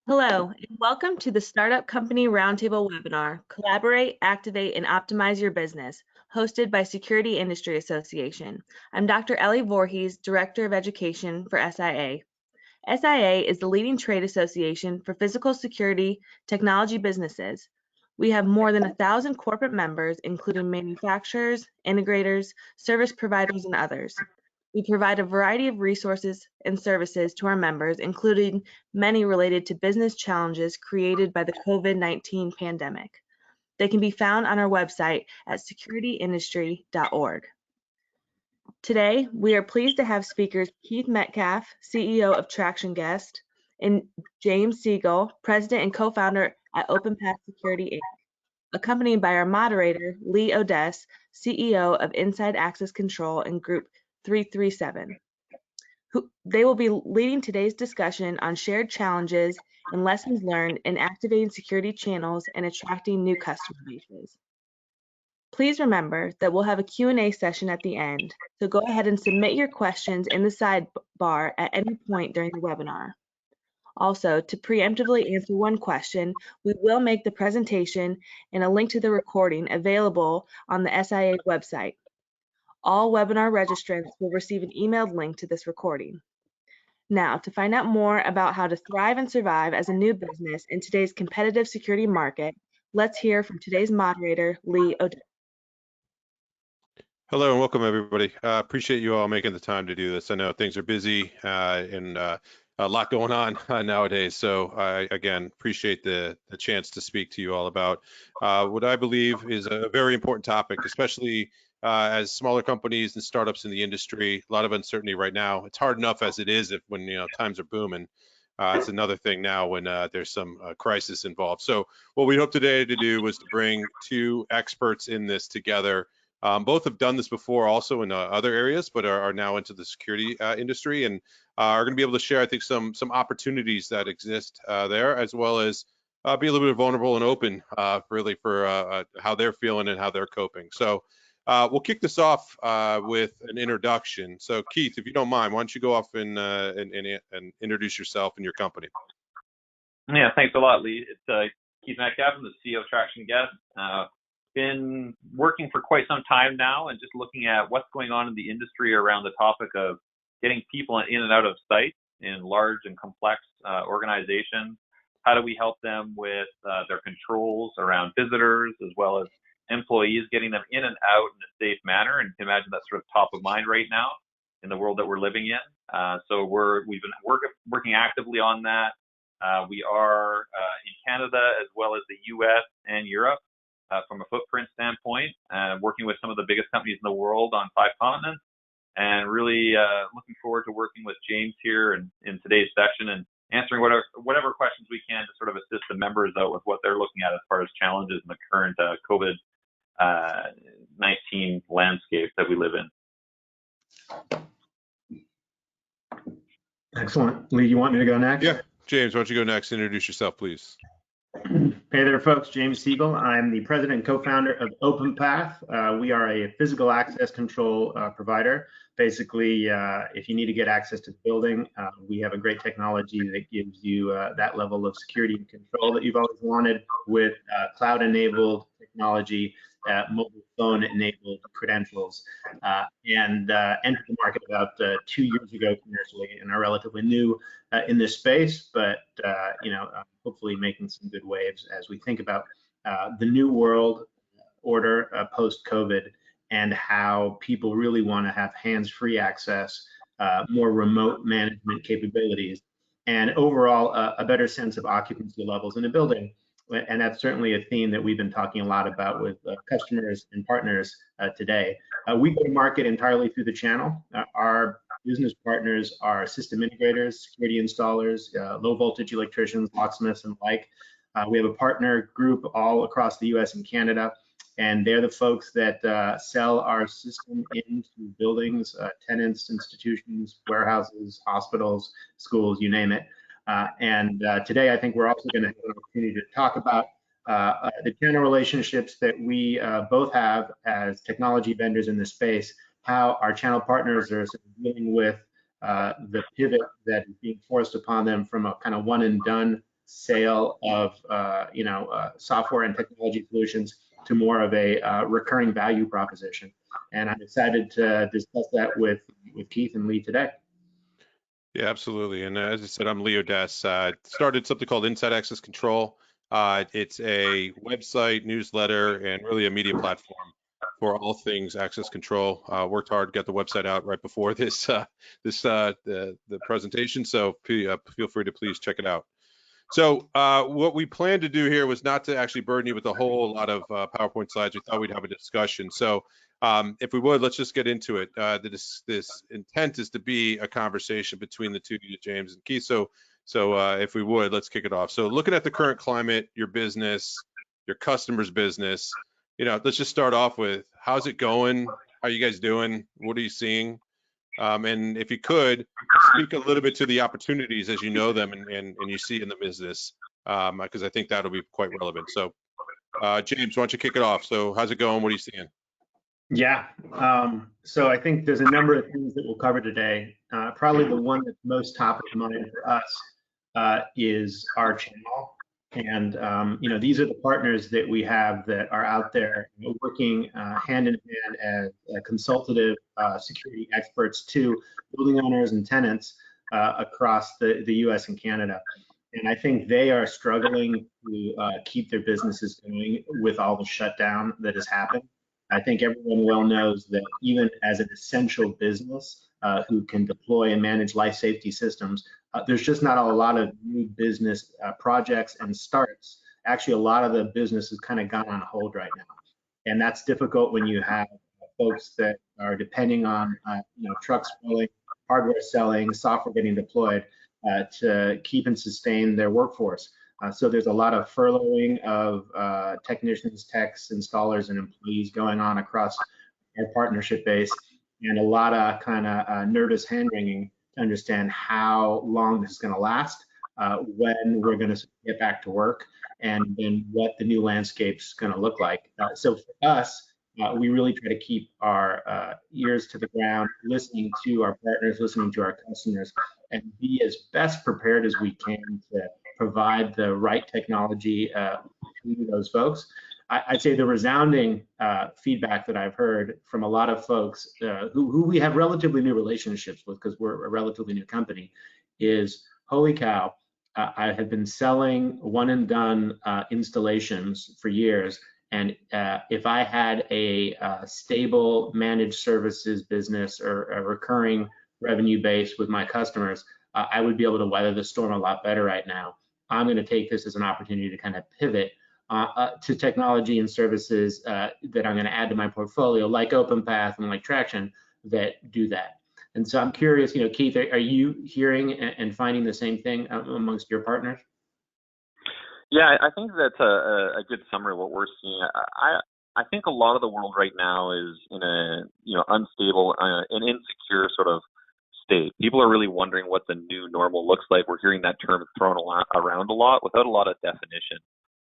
Hello, and welcome to the Startup Company Roundtable webinar, Collaborate, Activate, and Optimize Your Business, hosted by Security Industry Association. I'm Dr. Ellie Voorhees, Director of Education for SIA. SIA is the leading trade association for physical security technology businesses. We have more than 1,000 corporate members, including manufacturers, integrators, service providers, and others. We provide a variety of resources and services to our members, including many related to business challenges created by the COVID-19 pandemic. They can be found on our website at securityindustry.org. Today, we are pleased to have speakers Keith Metcalf, CEO of Traction Guest, and James Siegel, President and co-founder at OpenPath Security, Inc., accompanied by our moderator, Lee Odess, CEO of Inside Access Control and Group 337. They will be leading today's discussion on shared challenges and lessons learned in activating security channels and attracting new customer bases. Please remember that we'll have a Q&A session at the end, so go ahead and submit your questions in the sidebar at any point during the webinar. Also, to preemptively answer one question, we will make the presentation and a link to the recording available on the SIA website. All webinar registrants will receive an emailed link to this recording. Now, to find out more about how to thrive and survive as a new business in today's competitive security market, let's hear from today's moderator, Lee Odess. Hello and welcome everybody. Appreciate you all making the time to do this. I know things are busy and a lot going on nowadays. So I, again, appreciate the chance to speak to you all about what I believe is a very important topic, especially as smaller companies and startups in the industry. A lot of uncertainty right now. It's hard enough as it is when times are booming. It's another thing now when there's some crisis involved. So what we hope today to do was to bring two experts in this together. Both have done this before also in other areas, but are now into the security industry and are going to be able to share, I think, some opportunities that exist there, as well as be a little bit vulnerable and open really for how they're feeling and how they're coping. So we'll kick this off with an introduction. So Keith, if you don't mind, why don't you go off and introduce yourself and your company? Yeah, thanks a lot, Lee. It's Keith Metcalf. I'm the CEO of Traction Guest. Been working for quite some time now and just looking at what's going on in the industry around the topic of getting people in and out of sites in large and complex organizations. How do we help them with their controls around visitors as well as employees, getting them in and out in a safe manner? And you can imagine that's sort of top of mind right now in the world that we're living in. So we've been working actively on that. We are in Canada as well as the US and Europe. From a footprint standpoint, working with some of the biggest companies in the world on 5 continents, and really looking forward to working with James here in today's session and answering whatever questions we can to sort of assist the members out with what they're looking at as far as challenges in the current COVID-19 landscape that we live in. Excellent. Lee, you want me to go next? Yeah, James, why don't you go next? Introduce yourself, please. Hey there, folks. James Siegel. I'm the president and co-founder of OpenPath. We are a physical access control provider. Basically, if you need to get access to the building, we have a great technology that gives you that level of security and control that you've always wanted with cloud-enabled technology, mobile phone-enabled credentials, and entered the market about 2 years ago commercially and are relatively new in this space, but hopefully making some good waves as we think about the new world order post-COVID and how people really want to have hands-free access, more remote management capabilities, and overall a better sense of occupancy levels in a building. And that's certainly a theme that we've been talking a lot about with customers and partners today. We go to market entirely through the channel. Our business partners are system integrators, security installers, low voltage electricians, locksmiths, and like. We have a partner group all across the US and Canada, and they're the folks that sell our system into buildings, tenants, institutions, warehouses, hospitals, schools, you name it. And today, I think we're also going to have an opportunity to talk about the channel relationships that we both have as technology vendors in this space, how our channel partners are sort of dealing with the pivot that is being forced upon them from a kind of one and done sale of software and technology solutions to more of a recurring value proposition. And I'm excited to discuss that with Keith and Lee today. Yeah, absolutely. And as I said, I'm Leo Dess. Started something called Inside Access Control. It's a website, newsletter, and really a media platform for all things access control. Worked hard, got the website out right before the presentation. So feel free to please check it out. So what we planned to do here was not to actually burden you with a whole lot of PowerPoint slides. We thought we'd have a discussion. So if we would, let's just get into it. This intent is to be a conversation between the two of you, James and Keith. So if we would, let's kick it off. So looking at the current climate, your business, your customer's business, let's just start off with, how's it going? How are you guys doing? What are you seeing? And if you could, speak a little bit to the opportunities as you know them and you see in the business, because I think that'll be quite relevant. So James, why don't you kick it off? So how's it going? What are you seeing? Yeah, so I think there's a number of things that we'll cover today. Probably the one that's most top of mind for us is our channel. And these are the partners that we have that are out there working hand in hand as consultative security experts to building owners and tenants across the US and Canada. And I think they are struggling to keep their businesses going with all the shutdown that has happened. I think everyone well knows that even as an essential business who can deploy and manage life safety systems, there's just not a lot of new business projects and starts. Actually, a lot of the business has kind of gone on hold right now. And that's difficult when you have folks that are depending on trucks rolling, hardware selling, software getting deployed to keep and sustain their workforce. So there's a lot of furloughing of technicians, techs, installers, and employees going on across our partnership base, and a lot of kind of nervous hand-wringing to understand how long this is going to last, when we're going to get back to work, and then what the new landscape's going to look like. So for us, we really try to keep our ears to the ground, listening to our partners, listening to our customers, and be as best prepared as we can to provide the right technology to those folks. I'd say the resounding feedback that I've heard from a lot of folks who we have relatively new relationships with, because we're a relatively new company, is, holy cow, I have been selling one and done installations for years. And if I had a stable managed services business or a recurring revenue base with my customers, I would be able to weather the storm a lot better right now. I'm going to take this as an opportunity to kind of pivot to technology and services that I'm going to add to my portfolio, like OpenPath and like Traction, that do that. And so I'm curious, Keith, are you hearing and finding the same thing amongst your partners? Yeah, I think that's a good summary of what we're seeing. I think a lot of the world right now is in a unstable, an insecure sort of state. People are really wondering what the new normal looks like. We're hearing that term thrown around a lot without a lot of definition.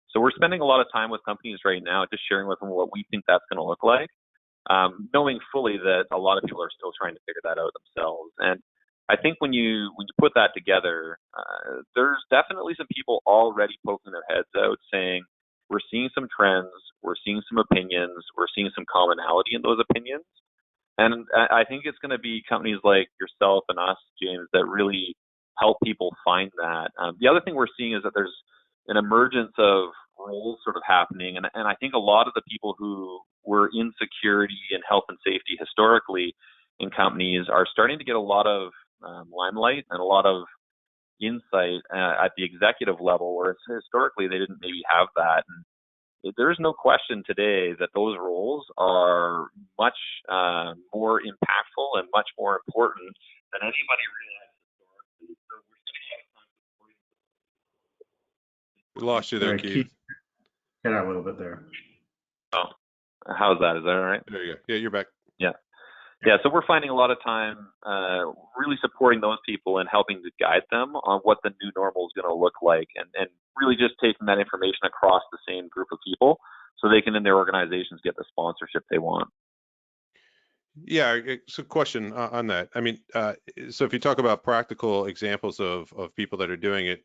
So we're spending a lot of time with companies right now, just sharing with them what we think that's going to look like, knowing fully that a lot of people are still trying to figure that out themselves. And I think when you put that together, there's definitely some people already poking their heads out saying, we're seeing some trends, we're seeing some opinions, we're seeing some commonality in those opinions. And I think it's going to be companies like yourself and us, James, that really help people find that. The other thing we're seeing is that there's an emergence of roles sort of happening. And I think a lot of the people who were in security and health and safety historically in companies are starting to get a lot of limelight and a lot of insight at the executive level, where historically they didn't maybe have that. And there's no question today that those roles are much more impactful and much more important than anybody realized historically. So we're spending a lot of time supporting. We lost you there, Keith. Get out a little bit there. Oh, how's that? Is that all right? There you go. Yeah, you're back. Yeah, so we're finding a lot of time really supporting those people and helping to guide them on what the new normal is going to look like, and really just taking that information across the same group of people so they can, in their organizations, get the sponsorship they want. Yeah, so question on that. I mean, so if you talk about practical examples of people that are doing it,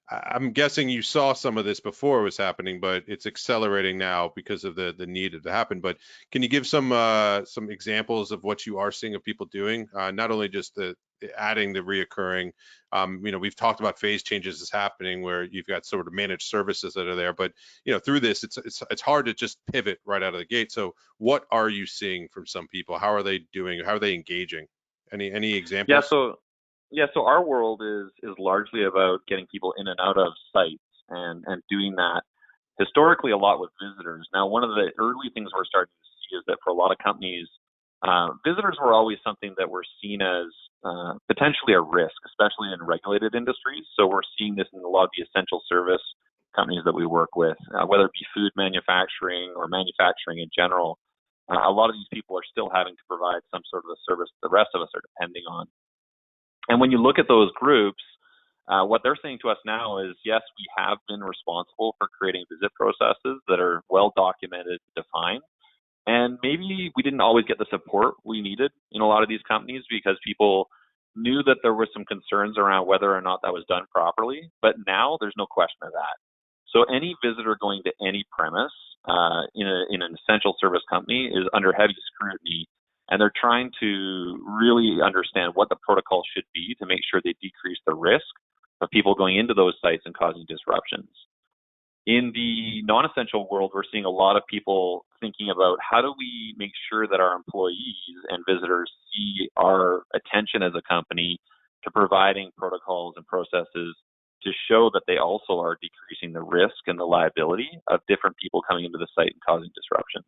I'm guessing you saw some of this before it was happening, but it's accelerating now because of the need to happen. But can you give some examples of what you are seeing of people doing? Not only just the adding the reoccurring, we've talked about phase changes is happening where you've got sort of managed services that are there, but through this, it's hard to just pivot right out of the gate. So what are you seeing from some people? How are they doing? How are they engaging? Any examples? So our world is largely about getting people in and out of sites and doing that historically a lot with visitors. Now, one of the early things we're starting to see is that for a lot of companies, visitors were always something that were seen as potentially a risk, especially in regulated industries. So we're seeing this in a lot of the essential service companies that we work with, whether it be food manufacturing or manufacturing in general. A lot of these people are still having to provide some sort of a service the rest of us are depending on. And when you look at those groups, what they're saying to us now is, yes, we have been responsible for creating visit processes that are well documented, defined. And maybe we didn't always get the support we needed in a lot of these companies because people knew that there were some concerns around whether or not that was done properly. But now there's no question of that. So any visitor going to any premise in an essential service company is under heavy scrutiny. And they're trying to really understand what the protocol should be to make sure they decrease the risk of people going into those sites and causing disruptions. In the non-essential world, we're seeing a lot of people thinking about how do we make sure that our employees and visitors see our attention as a company to providing protocols and processes to show that they also are decreasing the risk and the liability of different people coming into the site and causing disruptions.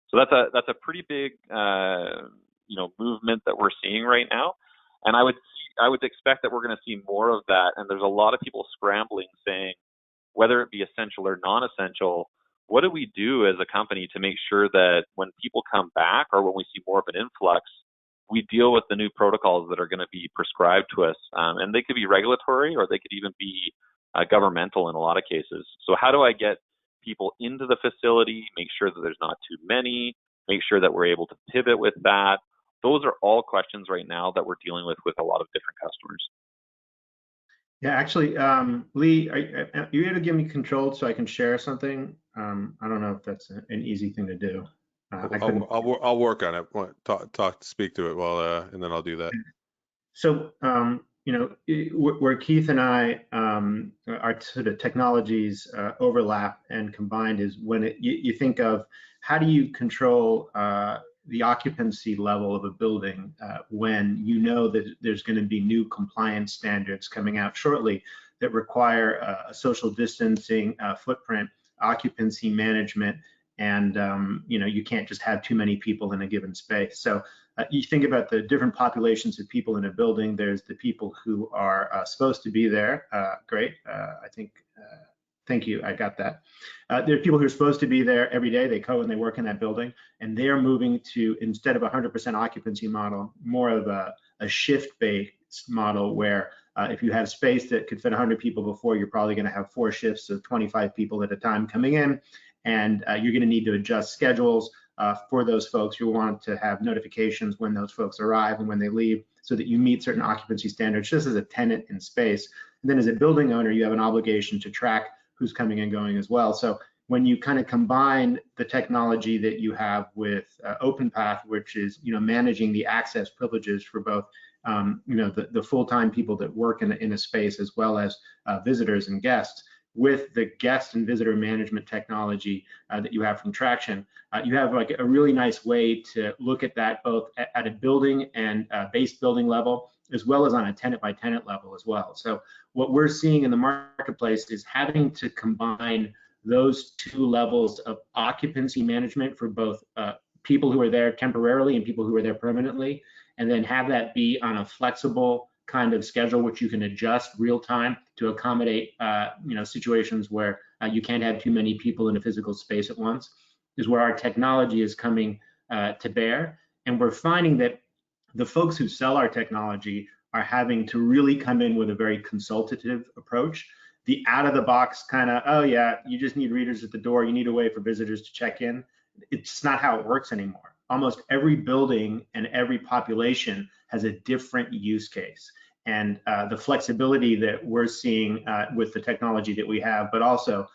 So that's a pretty big movement that we're seeing right now, and I would expect that we're going to see more of that. And there's a lot of people scrambling, saying whether it be essential or non-essential, what do we do as a company to make sure that when people come back or when we see more of an influx, we deal with the new protocols that are going to be prescribed to us, and they could be regulatory or they could even be governmental in a lot of cases. So how do I get people into the facility, make sure that there's not too many, make sure that we're able to pivot with that? Those are all questions right now that we're dealing with a lot of different customers. Yeah, actually, Lee, are you able to give me control so I can share something? I don't know if that's an easy thing to do. I'll work on it. Speak to it while, and then I'll do that. So, where Keith and I, our sort of technologies overlap and combined is when you think of how do you control the occupancy level of a building when you know that there's going to be new compliance standards coming out shortly that require a social distancing footprint, occupancy management, and you can't just have too many people in a given space. So you think about the different populations of people in a building. There's the people who are supposed to be there. Great, I think. Thank you, I got that. There are people who are supposed to be there every day. They go and they work in that building, and they're moving to, instead of a 100% occupancy model, more of a shift-based model where if you have space that could fit 100 people before, you're probably going to have 4 shifts of 25 people at a time coming in, and you're going to need to adjust schedules for those folks. You want to have notifications when those folks arrive and when they leave so that you meet certain occupancy standards just as a tenant in space. And then as a building owner, you have an obligation to track who's coming and going as well. So when you kind of combine the technology that you have with OpenPath, which is managing the access privileges for both the full-time people that work in a space as well as visitors and guests, with the guest and visitor management technology that you have from Traction, you have like a really nice way to look at that both at a building and base building level, as well as on a tenant by tenant level as well. So what we're seeing in the marketplace is having to combine those 2 levels of occupancy management for both people who are there temporarily and people who are there permanently, and then have that be on a flexible kind of schedule, which you can adjust real time to accommodate situations where you can't have too many people in a physical space at once, is where our technology is coming to bear. And we're finding that the folks who sell our technology are having to really come in with a very consultative approach. The out of the box kind of, oh yeah, you just need readers at the door, you need a way for visitors to check in. It's not how it works anymore. Almost every building and every population has a different use case. and the flexibility that we're seeing with the technology that we have, but also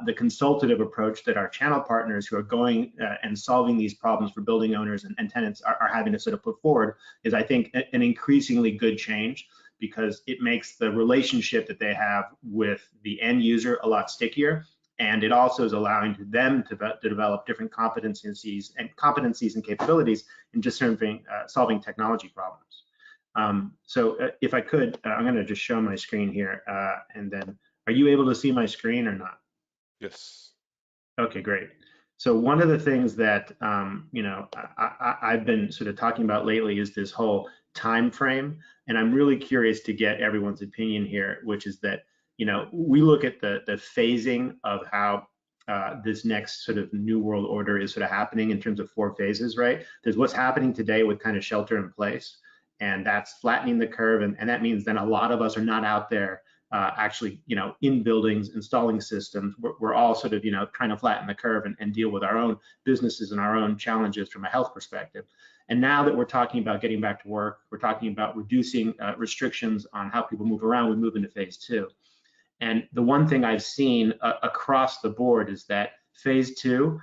the consultative approach that our channel partners who are going and solving these problems for building owners and tenants are having to sort of put forward is, I think, an increasingly good change, because it makes the relationship that they have with the end user a lot stickier. And it also is allowing them to develop different competencies and capabilities in just solving technology problems. So if I could, I'm going to just show my screen here, and then are you able to see my screen or not? Yes. Okay, great. So one of the things that I've been sort of talking about lately is this whole time frame, and I'm really curious to get everyone's opinion here, which is that we look at the phasing of how this next sort of new world order is sort of happening in terms of 4 phases, right? There's what's happening today with kind of shelter in place, and that's flattening the curve, and that means then a lot of us are not out there actually, in buildings, installing systems. We're all sort of, trying to flatten the curve and deal with our own businesses and our own challenges from a health perspective. And now that we're talking about getting back to work, we're talking about reducing restrictions on how people move around, we move into phase 2. And the one thing I've seen across the board is that phase 2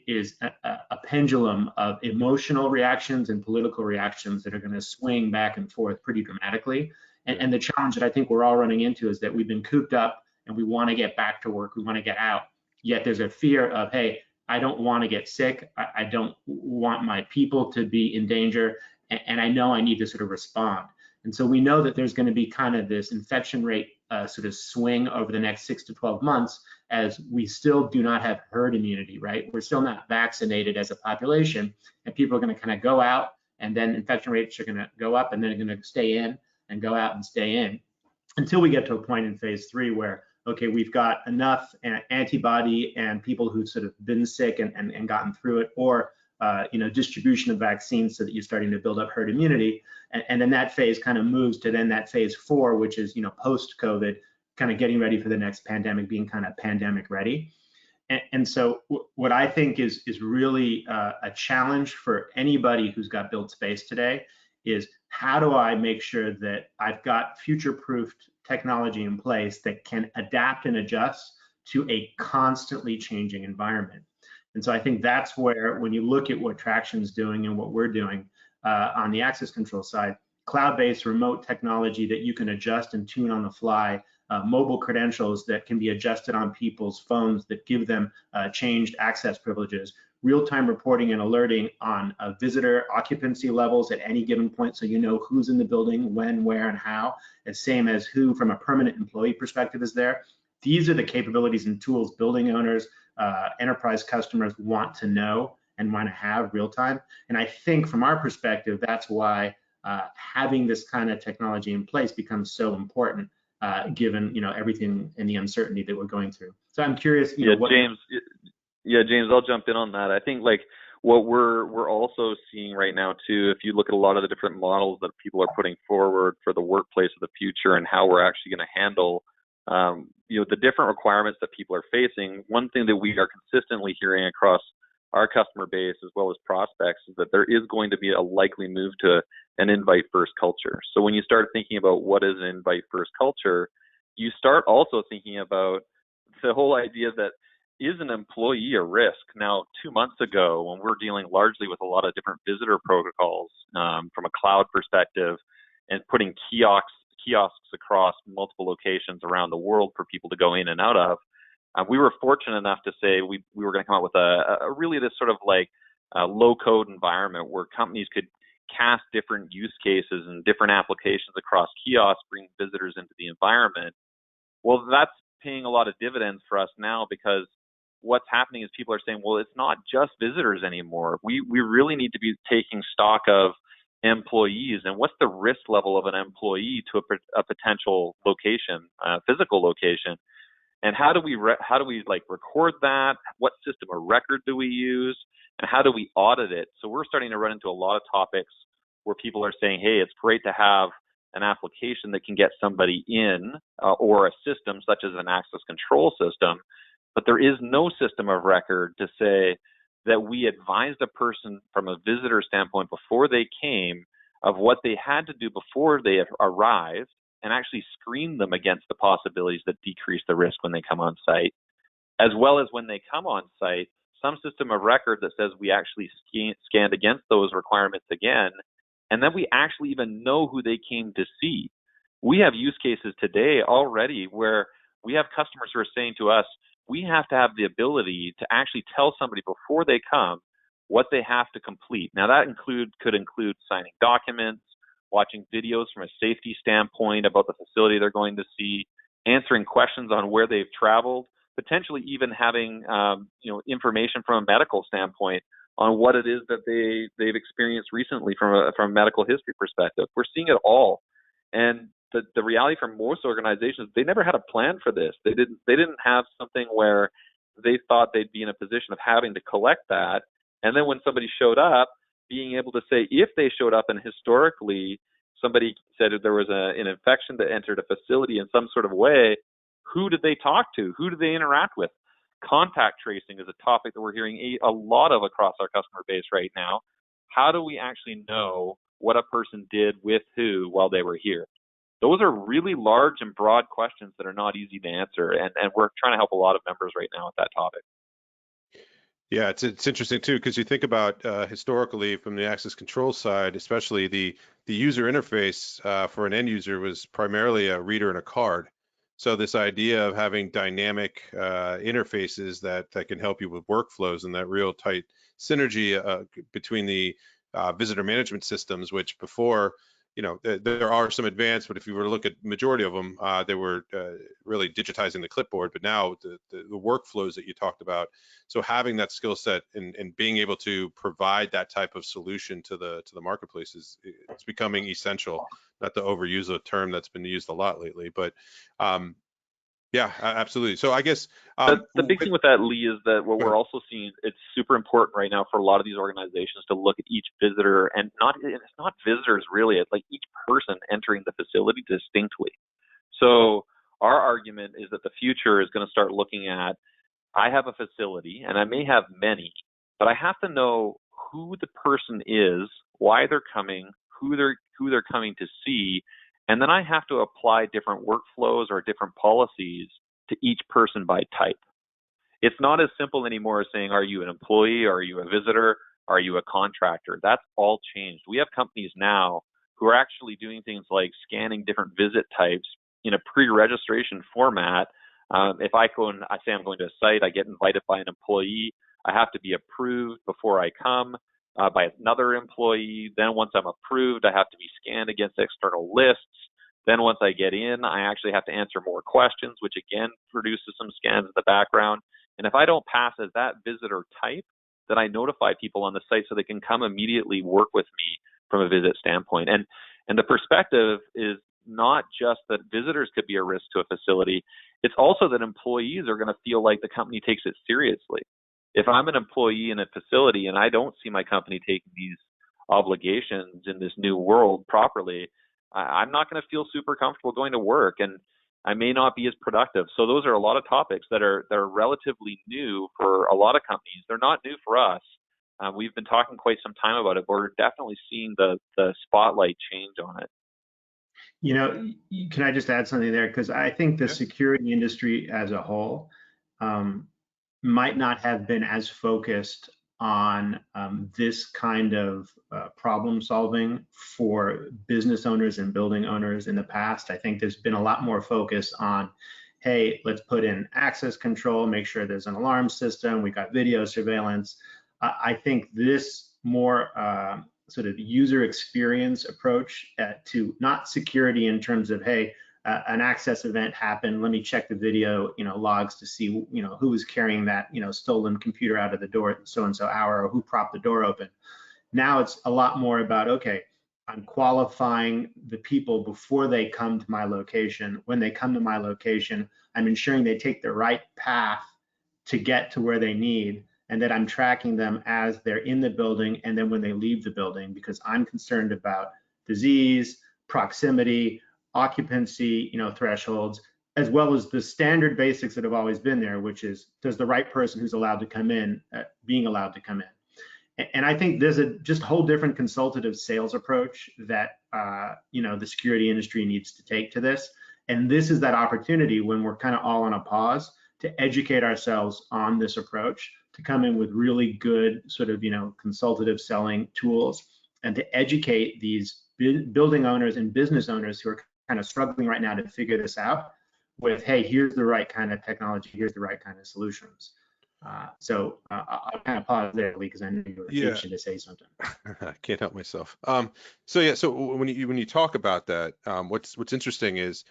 is a pendulum of emotional reactions and political reactions that are going to swing back and forth pretty dramatically. And the challenge that I think we're all running into is that we've been cooped up and we want to get back to work, we want to get out, yet there's a fear of, hey, I don't want to get sick, I don't want my people to be in danger, and I know I need to sort of respond. And so we know that there's going to be kind of this infection rate sort of swing over the next 6 to 12 months, as we still do not have herd immunity, right? We're still not vaccinated as a population, and people are going to kind of go out, and then infection rates are going to go up, and then they're going to stay in and go out and stay in, until we get to a point in phase 3 where, okay, we've got enough antibody and people who've sort of been sick and gotten through it, or distribution of vaccines so that you're starting to build up herd immunity. And then that phase kind of moves to then that phase 4, which is, post-COVID, kind of getting ready for the next pandemic, being kind of pandemic ready. And so what I think is really a challenge for anybody who's got built space today is, how do I make sure that I've got future-proofed technology in place that can adapt and adjust to a constantly changing environment? And so I think that's where, when you look at what Traction's doing and what we're doing on the access control side, cloud-based remote technology that you can adjust and tune on the fly, mobile credentials that can be adjusted on people's phones that give them changed access privileges, real-time reporting and alerting on visitor occupancy levels at any given point, so you know who's in the building, when, where, and how, as same as who from a permanent employee perspective is there. These are the capabilities and tools building owners, enterprise customers want to know and want to have real time. And I think from our perspective, that's why having this kind of technology in place becomes so important, given everything and the uncertainty that we're going through. So I'm curious, James, I'll jump in on that. I think what we're also seeing right now too, if you look at a lot of the different models that people are putting forward for the workplace of the future and how we're actually going to handle the different requirements that people are facing, one thing that we are consistently hearing across our customer base as well as prospects is that there is going to be a likely move to an invite first culture. So when you start thinking about what is an invite first culture, you start also thinking about the whole idea that, is an employee a risk? Now, 2 months ago, when we're dealing largely with a lot of different visitor protocols from a cloud perspective and putting kiosks across multiple locations around the world for people to go in and out of, we were fortunate enough to say we were going to come up with a really this sort of low code environment where companies could cast different use cases and different applications across kiosks, bring visitors into the environment. Well, that's paying a lot of dividends for us now, because what's happening is people are saying, well, it's not just visitors anymore. We really need to be taking stock of employees and what's the risk level of an employee to a potential location, physical location, and how do we record that? What system of record do we use, and how do we audit it? So we're starting to run into a lot of topics where people are saying, hey, it's great to have an application that can get somebody in or a system such as an access control system, but there is no system of record to say that we advised a person from a visitor standpoint before they came of what they had to do before they arrived and actually screen them against the possibilities that decrease the risk when they come on site, as well as when they come on site, some system of record that says we actually scanned against those requirements again, and then we actually even know who they came to see. We have use cases today already where we have customers who are saying to us, we have to have the ability to actually tell somebody before they come what they have to complete. Now that could include signing documents, watching videos from a safety standpoint about the facility they're going to see, answering questions on where they've traveled, potentially even having information from a medical standpoint on what it is that they've experienced recently from a medical history perspective. We're seeing it all. And the reality for most organizations, they never had a plan for this. They didn't have something where they thought they'd be in a position of having to collect that. And then when somebody showed up, being able to say, if they showed up and historically somebody said there was an infection that entered a facility in some sort of way, who did they talk to? Who did they interact with? Contact tracing is a topic that we're hearing a lot of across our customer base right now. How do we actually know what a person did with who while they were here? Those are really large and broad questions that are not easy to answer, and we're trying to help a lot of members right now with that topic. Yeah, it's interesting too, because you think about historically from the access control side, especially the user interface for an end user was primarily a reader and a card. So this idea of having dynamic interfaces that can help you with workflows and that real tight synergy between the visitor management systems, which before, there are some advanced, but if you were to look at majority of them, they were really digitizing the clipboard. But now the workflows that you talked about, so having that skill set and being able to provide that type of solution to the marketplace it's becoming essential. Not to overuse a term that's been used a lot lately, but yeah, absolutely. So I guess the big thing with that, Lee, is that what we're also seeing, it's super important right now for a lot of these organizations to look at each visitor, and it's not visitors really, it's like each person entering the facility distinctly. So our argument is that the future is going to start looking at, I have a facility and I may have many, but I have to know who the person is, why they're coming, who they're coming to see, and then I have to apply different workflows or different policies to each person by type. It's not as simple anymore as saying, are you an employee? Are you a visitor? Are you a contractor? That's all changed. We have companies now who are actually doing things like scanning different visit types in a pre-registration format. If I go and I say I'm going to a site, I get invited by an employee, I have to be approved before I come by another employee. Then once I'm approved, I have to be scanned against external lists. Then once I get in, I actually have to answer more questions, which again produces some scans in the background. And if I don't pass as that visitor type, then I notify people on the site so they can come immediately work with me from a visit standpoint. And the perspective is not just that visitors could be a risk to a facility, it's also that employees are going to feel like the company takes it seriously. If I'm an employee in a facility and I don't see my company taking these obligations in this new world properly, I'm not going to feel super comfortable going to work, and I may not be as productive. So those are a lot of topics that are relatively new for a lot of companies. They're not new for us. We've been talking quite some time about it, but we're definitely seeing the spotlight change on it. Can I just add something there? Because I think the security industry as a whole might not have been as focused on this kind of problem solving for business owners and building owners in the past. I think there's been a lot more focus on, hey, let's put in access control, make sure there's an alarm system, we got video surveillance. I think this more sort of user experience approach to not security in terms of, hey, an access event happened, let me check the video, logs to see, who was carrying that, stolen computer out of the door at so-and-so hour, or who propped the door open. Now it's a lot more about, okay, I'm qualifying the people before they come to my location. When they come to my location, I'm ensuring they take the right path to get to where they need, and that I'm tracking them as they're in the building and then when they leave the building, because I'm concerned about disease, proximity, occupancy, thresholds, as well as the standard basics that have always been there, which is, does the right person who's allowed to come in being allowed to come in? And I think there's a just whole different consultative sales approach that the security industry needs to take to this. And this is that opportunity when we're kind of all on a pause to educate ourselves on this approach, to come in with really good sort of consultative selling tools, and to educate these building owners and business owners who are kind of struggling right now to figure this out with, hey, here's the right kind of technology, here's the right kind of solutions. I'll kind of pause there, Lee, because I know you were itching to say something. I can't help myself. So when you talk about that, what's interesting is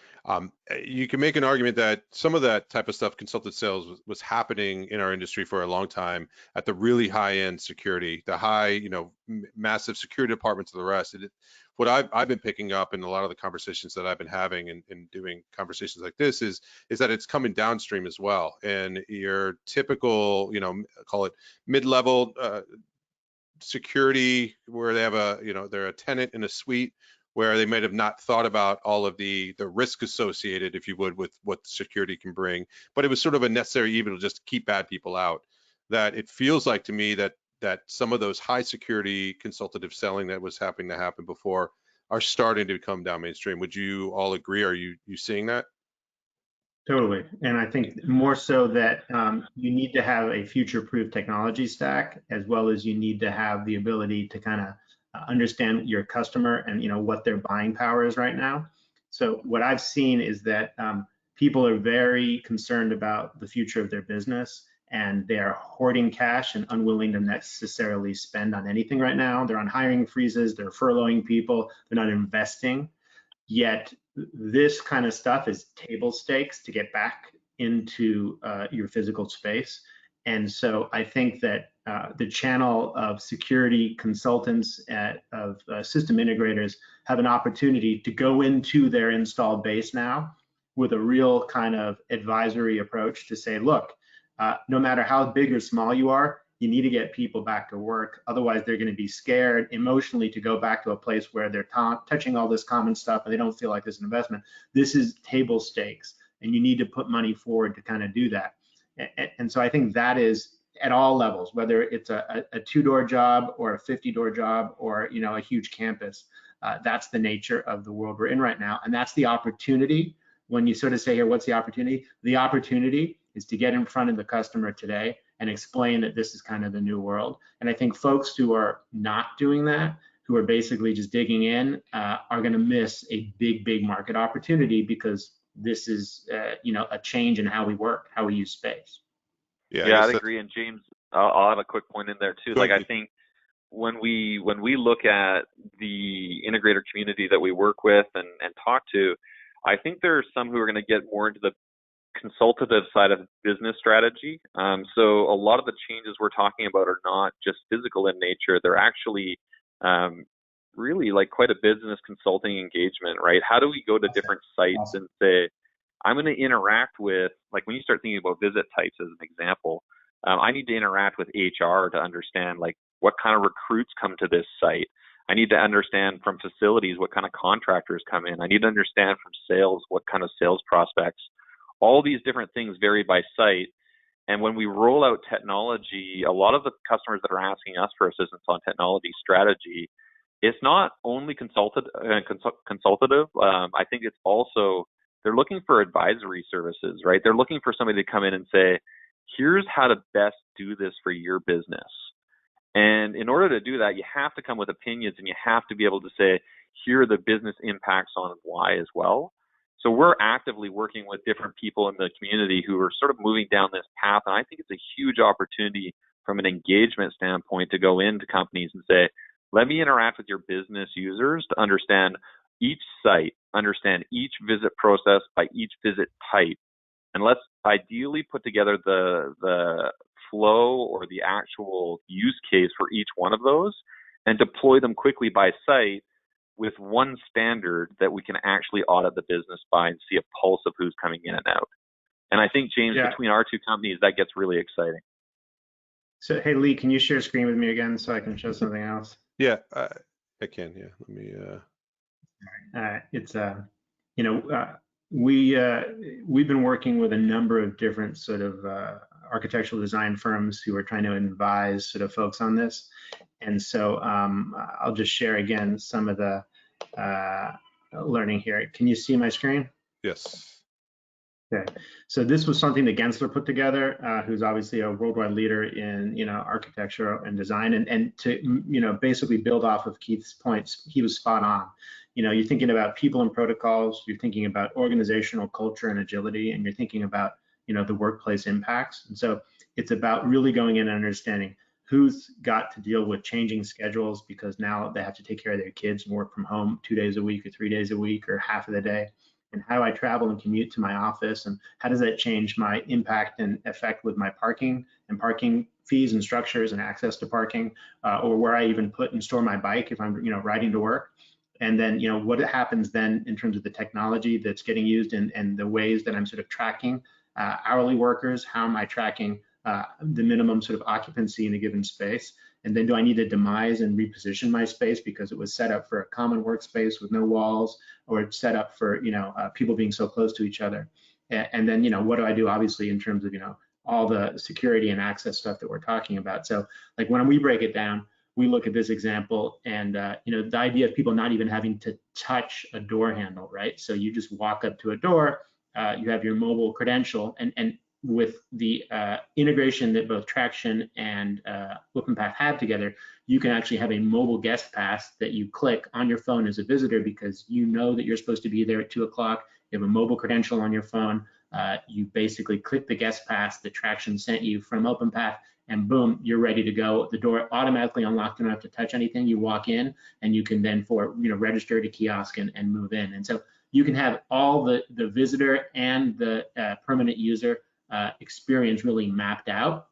you can make an argument that some of that type of stuff, consultative sales, was happening in our industry for a long time at the really high end security, the high, massive security departments and the rest. What I've been picking up in a lot of the conversations that I've been having and doing conversations like this is that it's coming downstream as well. And your typical, call it mid-level security, where they have they're a tenant in a suite, where they might have not thought about all of the risk associated, if you would, with what security can bring. But it was sort of a necessary evil to just keep bad people out. That it feels like to me that some of those high security consultative selling that was happening before are starting to come down mainstream. Would you all agree? Are you seeing that? Totally. And I think more so that you need to have a future-proof technology stack, as well as you need to have the ability to kind of understand your customer and what their buying power is right now. So what I've seen is that people are very concerned about the future of their business, and they are hoarding cash and unwilling to necessarily spend on anything right now. They're on hiring freezes, they're furloughing people, they're not investing. Yet this kind of stuff is table stakes to get back into your physical space. And so I think that the channel of security consultants, of system integrators, have an opportunity to go into their installed base now with a real kind of advisory approach to say, look, no matter how big or small you are, you need to get people back to work. Otherwise, they're going to be scared emotionally to go back to a place where they're touching all this common stuff and they don't feel like there's an investment. This is table stakes, and you need to put money forward to kind of do that. And so I think that is at all levels, whether it's a 2-door job or a 50-door job or a huge campus. That's the nature of the world we're in right now, and that's the opportunity. When you sort of say here, what's the opportunity? The opportunity is to get in front of the customer today and explain that this is kind of the new world. And I think folks who are not doing that, who are basically just digging in, are going to miss a big market opportunity, because this is a change in how we work, how we use space. Yeah, I'd agree. And James, I'll have a quick point in there too. Like, I think when we look at the integrator community that we work with and talk to, I think there are some who are going to get more into the consultative side of business strategy. So a lot of the changes we're talking about are not just physical in nature. They're actually really like quite a business consulting engagement, right? How do we go to different sites and say, I'm going to interact with, like when you start thinking about visit types as an example, I need to interact with HR to understand like what kind of recruits come to this site. I need to understand from facilities what kind of contractors come in. I need to understand from sales what kind of sales prospects. All these different things vary by site. And when we roll out technology, a lot of the customers that are asking us for assistance on technology strategy, it's not only consultative. I think it's also, they're looking for advisory services, right? They're looking for somebody to come in and say, here's how to best do this for your business. And in order to do that, you have to come with opinions, and you have to be able to say, here are the business impacts on why as well. So we're actively working with different people in the community who are sort of moving down this path. And I think it's a huge opportunity from an engagement standpoint to go into companies and say, let me interact with your business users to understand each site, understand each visit process by each visit type. And let's ideally put together the flow or the actual use case for each one of those and deploy them quickly by site with one standard that we can actually audit the business by and see a pulse of who's coming in and out. And I think, James, between our two companies, that gets really exciting. So, hey, Lee, can you share screen with me again so I can show something else? Yeah, I can. Yeah, let me. It's we've been working with a number of different sort of architectural design firms who are trying to advise sort of folks on this. And so I'll just share again some of the learning here. Can you see my screen? Yes. Okay, so this was something that Gensler put together, who's obviously a worldwide leader in architecture and design, and to basically build off of Keith's points, he was spot on. You're thinking about people and protocols, you're thinking about organizational culture and agility, and you're thinking about the workplace impacts. And so it's about really going in and understanding who's got to deal with changing schedules because now they have to take care of their kids and work from home 2 days a week or 3 days a week or half of the day. And how do I travel and commute to my office, and how does that change my impact and effect with my parking and parking fees and structures and access to parking, or where I even put and store my bike if I'm riding to work. And then what happens then in terms of the technology that's getting used and the ways that I'm sort of tracking hourly workers. How am I tracking the minimum sort of occupancy in a given space? And then do I need to demise and reposition my space because it was set up for a common workspace with no walls, or it's set up for people being so close to each other? And then what do I do obviously in terms of all the security and access stuff that we're talking about? So like when we break it down, we look at this example and the idea of people not even having to touch a door handle, right? So you just walk up to a door, you have your mobile credential, and with the integration that both Traction and OpenPath have together, you can actually have a mobile guest pass that you click on your phone as a visitor because you know that you're supposed to be there at 2 o'clock. You have a mobile credential on your phone. You basically click the guest pass that Traction sent you from OpenPath, and boom, you're ready to go. The door automatically unlocked. You don't have to touch anything. You walk in, and you can then register at a kiosk and move in. And so you can have all the visitor and the permanent user experience really mapped out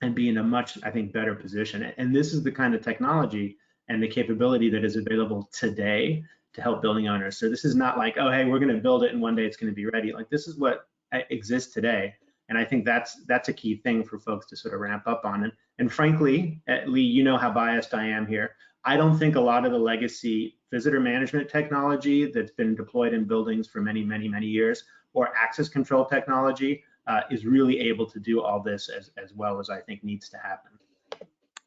and be in a much, I think, better position. And this is the kind of technology and the capability that is available today to help building owners. So this is not like, oh, hey, we're going to build it and one day it's going to be ready. Like, this is what exists today. And I think that's a key thing for folks to sort of ramp up on. And frankly, Lee, you know how biased I am here. I don't think a lot of the legacy visitor management technology that's been deployed in buildings for many, many, many years, or access control technology, is really able to do all this as well as I think needs to happen.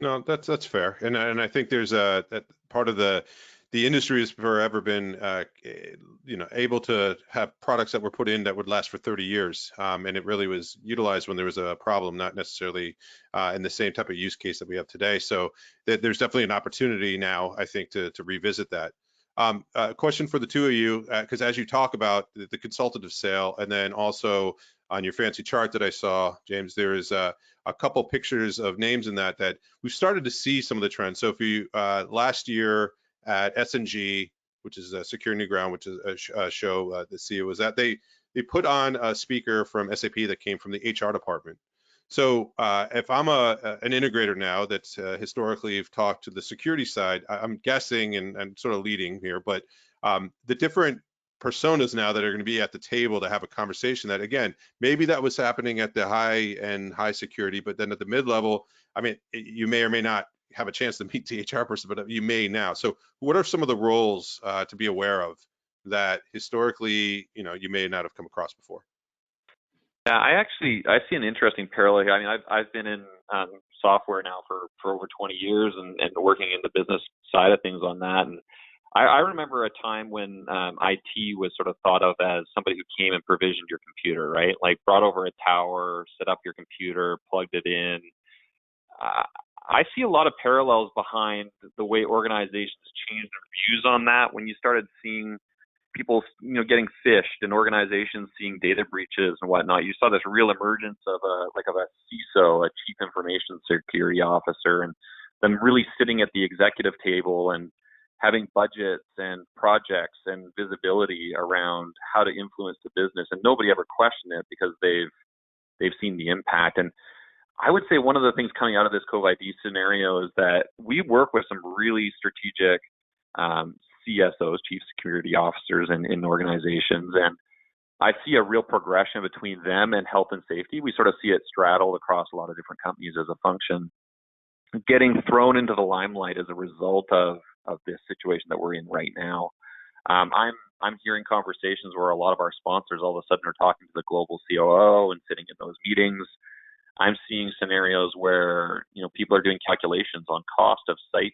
No, that's fair, and I think there's that part of the industry has forever been able to have products that were put in that would last for 30 years, and it really was utilized when there was a problem, not necessarily in the same type of use case that we have today. So there's definitely an opportunity now, I think, to revisit that. Question for the two of you, because as you talk about the consultative sale, and then also on your fancy chart that I saw, James, there is a couple pictures of names in that we've started to see some of the trends. So if you last year at S&G, which is Secure New Ground, which is a show the CEO was at, they put on a speaker from SAP that came from the HR department. So if I'm an integrator now that's historically have talked to the security side, I'm guessing and sort of leading here, but the different personas now that are going to be at the table to have a conversation that, again, maybe that was happening at the high security, but then at the mid-level, I mean, you may or may not have a chance to meet the HR person, but you may now. So what are some of the roles to be aware of that historically, you may not have come across before? Yeah, I see an interesting parallel here. I mean, I've been in software now for over 20 years and working in the business side of things on that. And I remember a time when IT was sort of thought of as somebody who came and provisioned your computer, right? Like brought over a tower, set up your computer, plugged it in. I see a lot of parallels behind the way organizations changed their views on that when you started seeing people, getting phished and organizations seeing data breaches and whatnot. You saw this real emergence of a CISO, a chief information security officer, and them really sitting at the executive table and having budgets and projects and visibility around how to influence the business, and nobody ever questioned it because they've seen the impact. And I would say one of the things coming out of this COVID scenario is that we work with some really strategic CSOs, chief security officers in organizations, and I see a real progression between them and health and safety. We sort of see it straddled across a lot of different companies as a function, getting thrown into the limelight as a result of this situation that we're in right now. I'm hearing conversations where a lot of our sponsors all of a sudden are talking to the global COO and sitting in those meetings. I'm seeing scenarios where, people are doing calculations on cost of site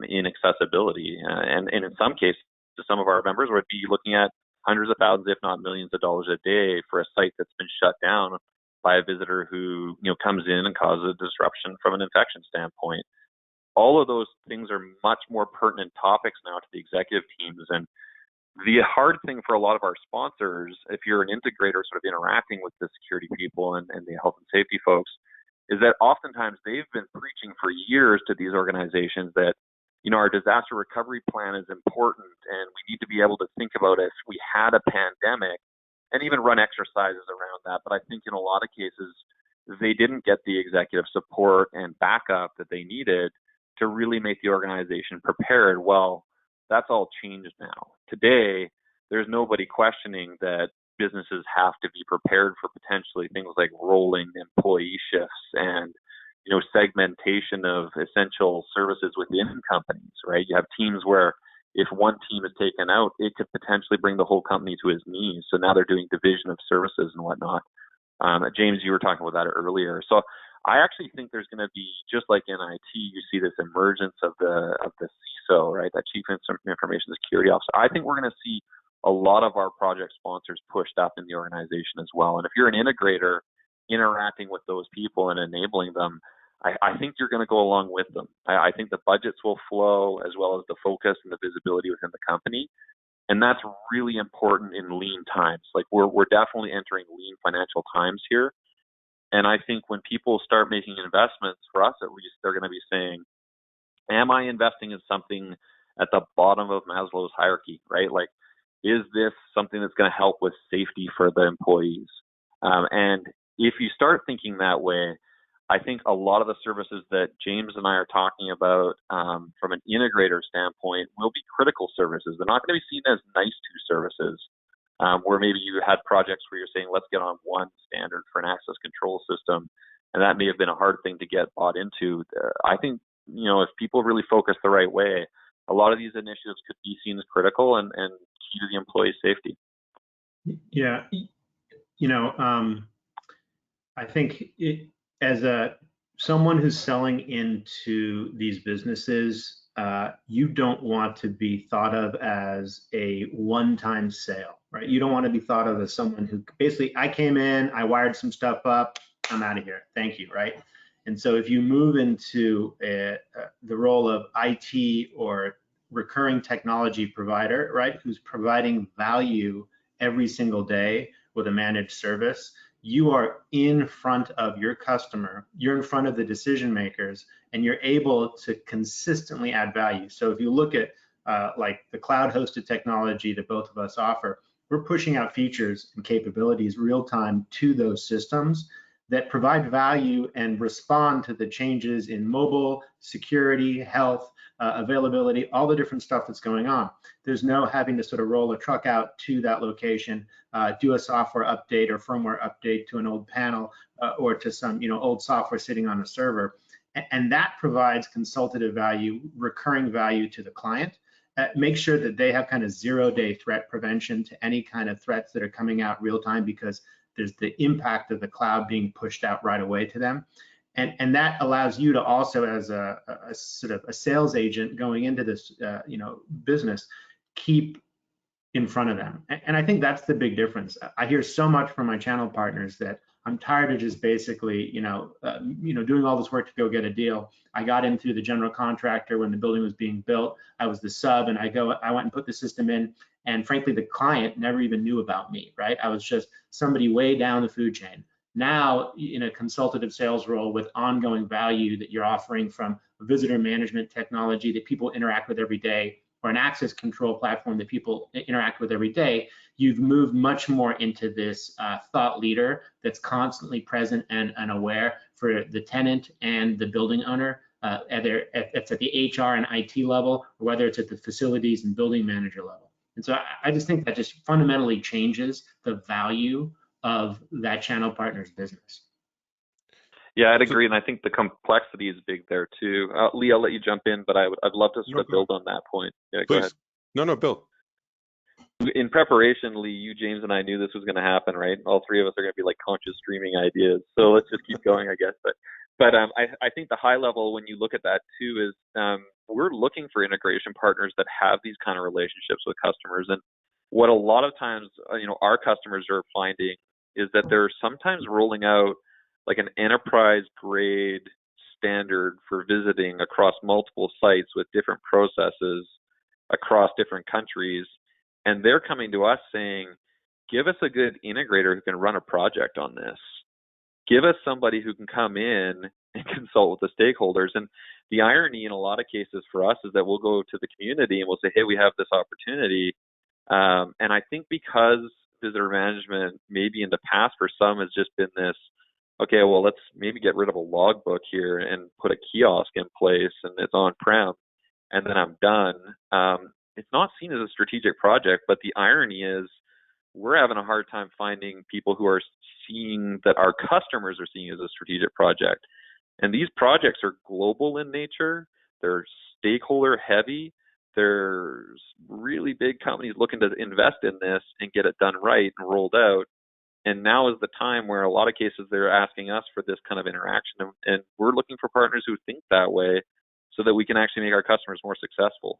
inaccessibility. And in some cases, some of our members would be looking at hundreds of thousands, if not millions of dollars a day for a site that's been shut down by a visitor who, comes in and causes a disruption from an infection standpoint. All of those things are much more pertinent topics now to the executive teams. And the hard thing for a lot of our sponsors, if you're an integrator sort of interacting with the security people and the health and safety folks, is that oftentimes they've been preaching for years to these organizations that, our disaster recovery plan is important and we need to be able to think about if we had a pandemic and even run exercises around that. But I think in a lot of cases, they didn't get the executive support and backup that they needed to really make the organization prepared. Well, that's all changed now. Today, there's nobody questioning that businesses have to be prepared for potentially things like rolling employee shifts and, segmentation of essential services within companies, right? You have teams where if one team is taken out, it could potentially bring the whole company to its knees. So now they're doing division of services and whatnot. James, you were talking about that earlier. So I actually think there's going to be, just like in IT, you see this emergence of the CISO, right? That Chief Information Security Officer. I think we're going to see a lot of our project sponsors pushed up in the organization as well. And if you're an integrator interacting with those people and enabling them, I think you're going to go along with them. I think the budgets will flow as well as the focus and the visibility within the company. And that's really important in lean times. Like we're definitely entering lean financial times here. And I think when people start making investments, for us at least, they're going to be saying, am I investing in something at the bottom of Maslow's hierarchy, right? Like, is this something that's going to help with safety for the employees? And if you start thinking that way, I think a lot of the services that James and I are talking about from an integrator standpoint will be critical services. They're not going to be seen as nice-to services, where maybe you had projects where you're saying, let's get on one standard for an access control system, and that may have been a hard thing to get bought into. I think, if people really focus the right way, a lot of these initiatives could be seen as critical and key to the employee safety. Yeah, I think as someone who's selling into these businesses, you don't want to be thought of as a one-time sale, right? You don't want to be thought of as someone who basically, I came in, I wired some stuff up, I'm out of here, thank you, right? And so if you move into the role of IT or recurring technology provider, right, who's providing value every single day with a managed service, you are in front of your customer, you're in front of the decision makers, and you're able to consistently add value. So if you look at like the cloud hosted technology that both of us offer, we're pushing out features and capabilities real time to those systems that provide value and respond to the changes in mobile, security, health, availability, all the different stuff that's going on. There's no having to sort of roll a truck out to that location, do a software update or firmware update to an old panel or to some old software sitting on a server. And that provides consultative value, recurring value to the client. Make sure that they have kind of zero-day threat prevention to any kind of threats that are coming out real time, because there's the impact of the cloud being pushed out right away to them. And that allows you to also, as a sort of a sales agent going into this business, keep in front of them. And I think that's the big difference. I hear so much from my channel partners that I'm tired of just basically, doing all this work to go get a deal. I got in through the general contractor when the building was being built. I was the sub, and I went and put the system in. And frankly, the client never even knew about me, right? I was just somebody way down the food chain. Now, in a consultative sales role with ongoing value that you're offering from visitor management technology that people interact with every day, or an access control platform that people interact with every day, you've moved much more into this thought leader that's constantly present and aware for the tenant and the building owner, whether it's at the HR and IT level, or whether it's at the facilities and building manager level. And so I just think that just fundamentally changes the value of that channel partner's business. Yeah, I'd agree, and I think the complexity is big there too. Lee, I'll let you jump in, but I'd love to sort of build on that point. Yeah, go ahead. No, Bill. in preparation, Lee, you, James, and I knew this was going to happen, right? All three of us are going to be like conscious streaming ideas. So let's just keep going, I guess. But I think the high level, when you look at that too, is we're looking for integration partners that have these kind of relationships with customers. And what a lot of times, our customers are finding is that they're sometimes rolling out like an enterprise grade standard for visiting across multiple sites with different processes across different countries. And they're coming to us saying, give us a good integrator who can run a project on this. Give us somebody who can come in and consult with the stakeholders. And the irony in a lot of cases for us is that we'll go to the community and we'll say, hey, we have this opportunity. And I think because visitor management maybe in the past for some has just been this, okay, well, let's maybe get rid of a logbook here and put a kiosk in place and it's on-prem and then I'm done. It's not seen as a strategic project, but the irony is we're having a hard time finding people who are seeing that our customers are seeing as a strategic project. And these projects are global in nature. They're stakeholder heavy. There's really big companies looking to invest in this and get it done right and rolled out. And now is the time where a lot of cases they're asking us for this kind of interaction. And we're looking for partners who think that way so that we can actually make our customers more successful.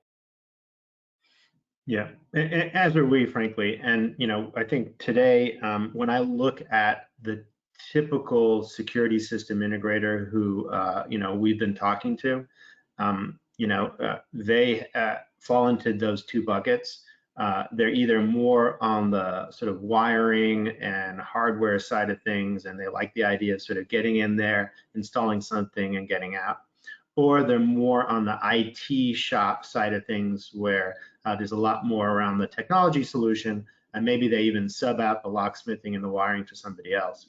Yeah, as are we, frankly. And, I think today, when I look at the typical security system integrator who, we've been talking to, they fall into those two buckets. They're either more on the sort of wiring and hardware side of things, and they like the idea of sort of getting in there, installing something and getting out. Or they're more on the IT shop side of things where there's a lot more around the technology solution, and maybe they even sub out the locksmithing and the wiring to somebody else.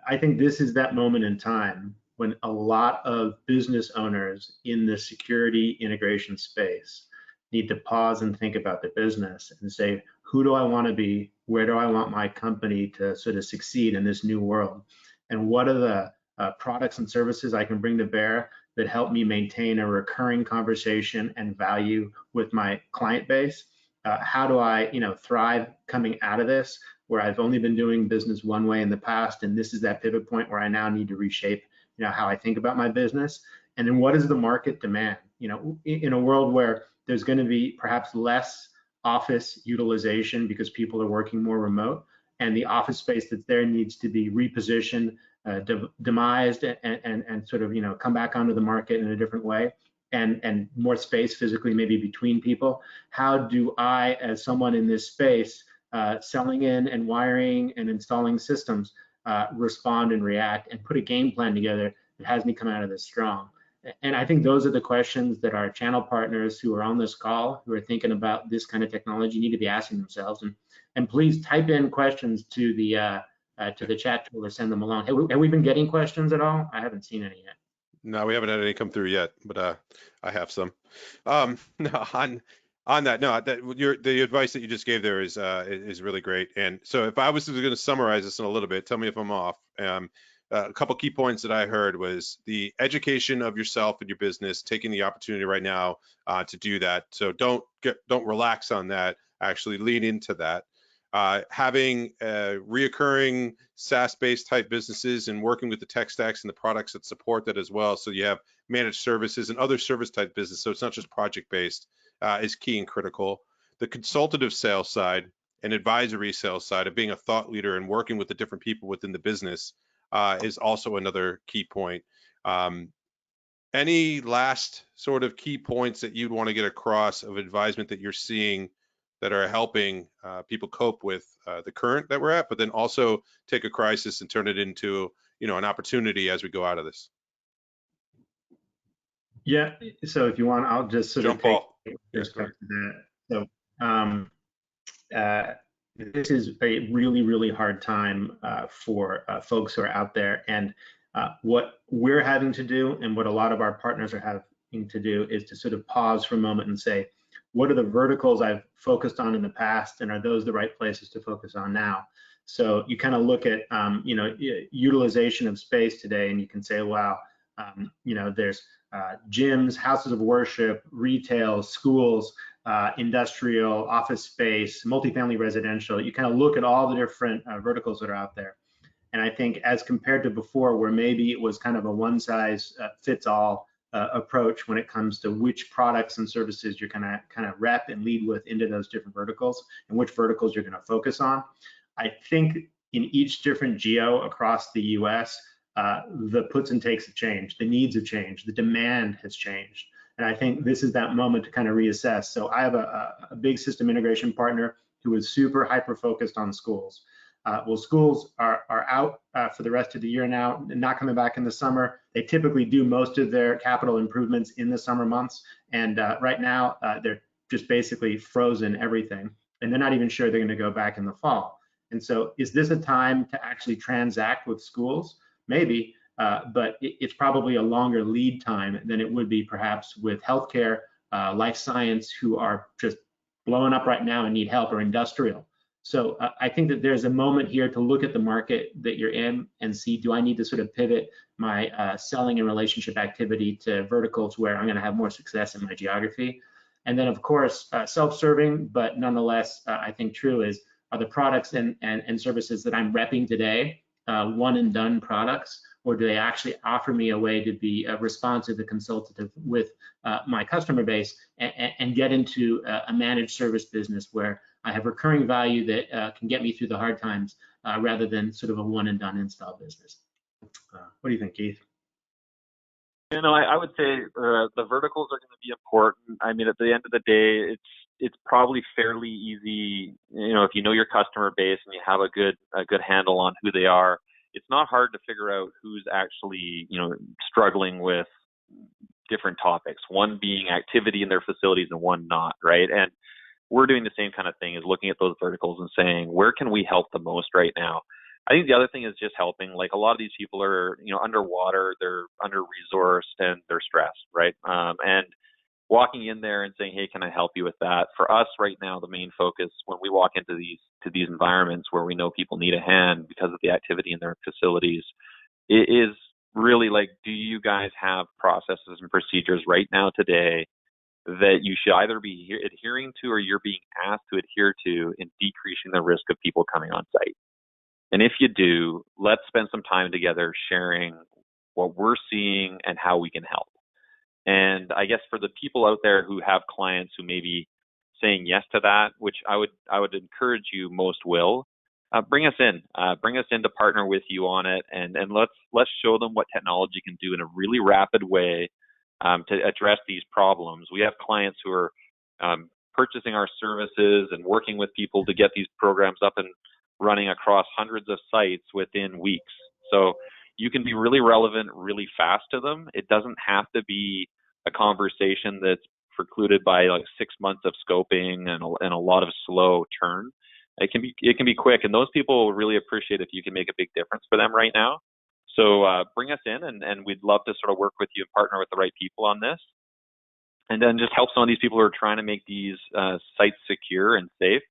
I think this is that moment in time when a lot of business owners in the security integration space need to pause and think about their business and say, who do I want to be? Where do I want my company to sort of succeed in this new world? And what are the products and services I can bring to bear that help me maintain a recurring conversation and value with my client base? How do I, thrive coming out of this, where I've only been doing business one way in the past, and this is that pivot point where I now need to reshape, how I think about my business? And then what is the market demand? In a world where there's going to be perhaps less office utilization because people are working more remote, and the office space that's there needs to be repositioned, demised, and sort of come back onto the market in a different way, and more space physically maybe between people. How do I, as someone in this space, selling in and wiring and installing systems, respond and react and put a game plan together that has me come out of this strong? And I think those are the questions that our channel partners who are on this call, who are thinking about this kind of technology, need to be asking themselves. And please type in questions to the chat tool or send them along. Have we been getting questions at all? I haven't seen any yet. No, we haven't had any come through yet, but I have some. No, on that, no, the advice that you just gave there is really great. And so if I was going to summarize this in a little bit, tell me if I'm off. A couple key points that I heard was the education of yourself and your business, taking the opportunity right now to do that. So don't relax on that. Actually lean into that. Having reoccurring SaaS-based type businesses and working with the tech stacks and the products that support that as well. So you have managed services and other service type business. So it's not just project-based is key and critical. The consultative sales side and advisory sales side of being a thought leader and working with the different people within the business is also another key point. Any last sort of key points that you'd want to get across of advisement that you're seeing that are helping people cope with the current that we're at, but then also take a crisis and turn it into, an opportunity as we go out of this? Yeah. So if you want, I'll just sort of take respect to that. So this is a really, really hard time for folks who are out there. And what we're having to do, and what a lot of our partners are having to do, is to sort of pause for a moment and say, what are the verticals I've focused on in the past, and are those the right places to focus on now? So you kind of look at, utilization of space today, and you can say, wow, there's gyms, houses of worship, retail, schools, industrial, office space, multifamily residential. You kind of look at all the different verticals that are out there. And I think as compared to before, where maybe it was kind of a one size fits all approach when it comes to which products and services you're gonna kind of rep and lead with into those different verticals and which verticals you're gonna focus on. I think in each different geo across the US, the puts and takes have changed, the needs have changed, the demand has changed. And I think this is that moment to kind of reassess. So I have a big system integration partner who is super hyper focused on schools. Well, schools are out for the rest of the year now, not coming back in the summer. They typically do most of their capital improvements in the summer months. And right now, they're just basically frozen everything. And they're not even sure they're going to go back in the fall. And so is this a time to actually transact with schools? Maybe, but it's probably a longer lead time than it would be perhaps with healthcare, life science, who are just blowing up right now and need help, or industrial. So I think that there's a moment here to look at the market that you're in and see, do I need to sort of pivot my selling and relationship activity to verticals where I'm going to have more success in my geography? And then, of course, self-serving, but nonetheless, I think true is, are the products and services that I'm repping today one and done products, or do they actually offer me a way to be responsive and consultative with my customer base and get into a managed service business where I have recurring value that can get me through the hard times rather than sort of a one and done install business. What do you think, Keith? You know, I would say the verticals are going to be important. I mean, at the end of the day, it's probably fairly easy. You know, if you know your customer base and you have a good handle on who they are, it's not hard to figure out who's actually, you know, struggling with different topics. One being activity in their facilities and one not, right? And we're doing the same kind of thing, is looking at those verticals and saying, where can we help the most right now? I think the other thing is just helping. Like, a lot of these people are, you know, underwater, they're under-resourced, and they're stressed, right? And walking in there and saying, hey, can I help you with that? For us right now, the main focus when we walk into these environments where we know people need a hand because of the activity in their facilities, it is really like, do you guys have processes and procedures right now today that you should either be adhering to or you're being asked to adhere to in decreasing the risk of people coming on site? And if you do, let's spend some time together sharing what we're seeing and how we can help. And I guess for the people out there who have clients who may be saying yes to that, which I would encourage you most will, bring us in to partner with you on it, and let's show them what technology can do in a really rapid way to address these problems. We have clients who are purchasing our services and working with people to get these programs up and running across hundreds of sites within weeks. So you can be really relevant really fast to them. It doesn't have to be a conversation that's precluded by like 6 months of scoping and a lot of slow turn. It can be quick, and those people will really appreciate if you can make a big difference for them right now. So bring us in, and we'd love to sort of work with you and partner with the right people on this, and then just help some of these people who are trying to make these sites secure and safe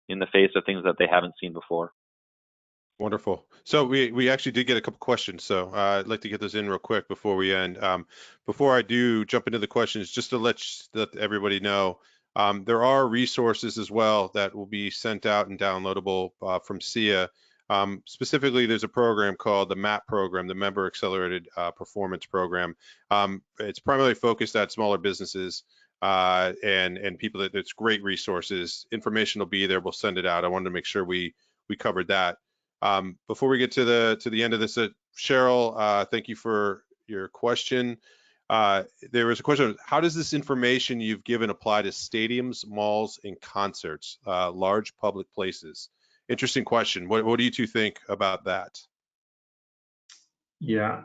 in the face of things that they haven't seen before. Wonderful. So we actually did get a couple questions, so I'd like to get those in real quick before we end. Before I do jump into the questions, just to let everybody know, there are resources as well that will be sent out and downloadable from SIA. Specifically, there's a program called the MAP program, the Member Accelerated Performance Program. It's primarily focused at smaller businesses and people that's great resources. Information will be there. We'll send it out. I wanted to make sure we covered that. Before we get to the end of this, Cheryl, thank you for your question. There was a question: how does this information you've given apply to stadiums, malls, and concerts, large public places? Interesting question. What do you two think about that? Yeah,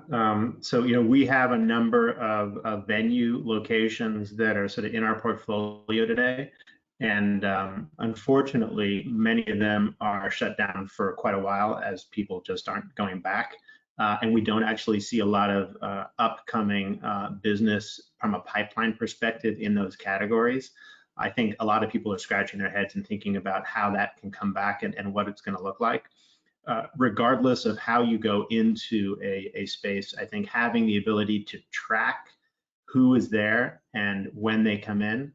so we have a number of venue locations that are sort of in our portfolio today, and unfortunately, many of them are shut down for quite a while as people just aren't going back, and we don't actually see a lot of upcoming business from a pipeline perspective in those categories. I think a lot of people are scratching their heads and thinking about how that can come back and what it's going to look like. Regardless of how you go into a space, I think having the ability to track who is there and when they come in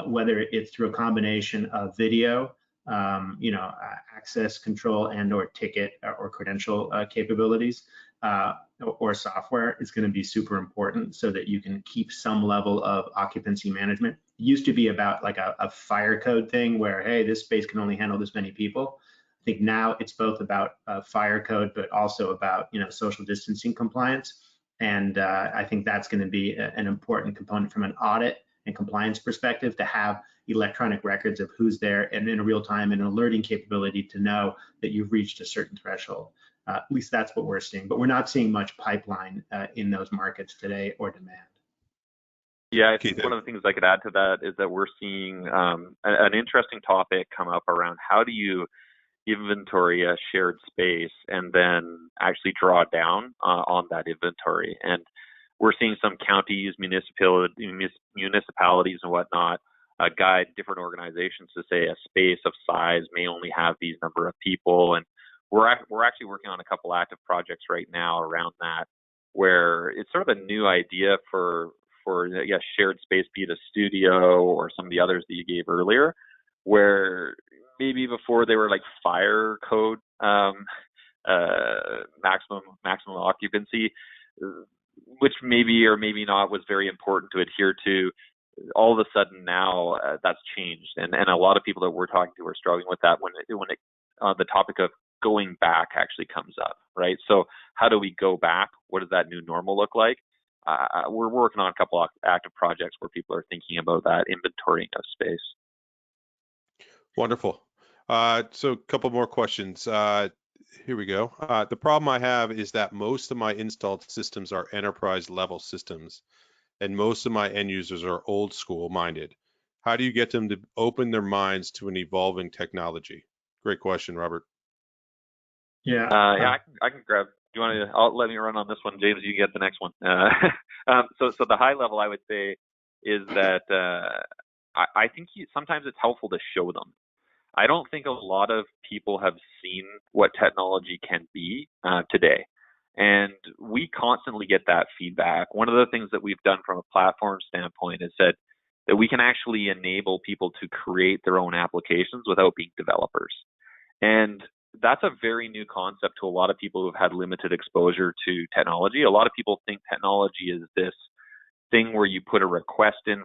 whether it's through a combination of video, access control and or ticket or credential capabilities, or software is going to be super important so that you can keep some level of occupancy management. It used to be about like a fire code thing where, hey, this space can only handle this many people. I think now it's both about fire code, but also about social distancing compliance. And I think that's going to be an important component from an audit and compliance perspective, to have electronic records of who's there and in real time, and an alerting capability to know that you've reached a certain threshold. At least that's what we're seeing, but we're not seeing much pipeline in those markets today or demand. Yeah, I think one of the things I could add to that is that we're seeing an interesting topic come up around how do you inventory a shared space and then actually draw down on that inventory. And we're seeing some counties, municipalities and whatnot guide different organizations to say a space of size may only have these number of people. And we're actually working on a couple active projects right now around that, where it's sort of a new idea for shared space, be it a studio or some of the others that you gave earlier, where maybe before they were like fire code maximum occupancy, which maybe or maybe not was very important to adhere to. All of a sudden now that's changed, and a lot of people that we're talking to are struggling with that when the topic of going back actually comes up, right? So how do we go back? What does that new normal look like? We're working on a couple of active projects where people are thinking about that inventorying of space. Wonderful. So a couple more questions. Here we go. The problem I have is that most of my installed systems are enterprise level systems, and most of my end users are old school minded. How do you get them to open their minds to an evolving technology? Great question, Robert. Yeah. I can grab. Do you want to? I'll let me run on this one, James. You get the next one. So the high level I would say is that I think sometimes it's helpful to show them. I don't think a lot of people have seen what technology can be today. And we constantly get that feedback. One of the things that we've done from a platform standpoint is that we can actually enable people to create their own applications without being developers. And that's a very new concept to a lot of people who've had limited exposure to technology. A lot of people think technology is this thing where you put a request in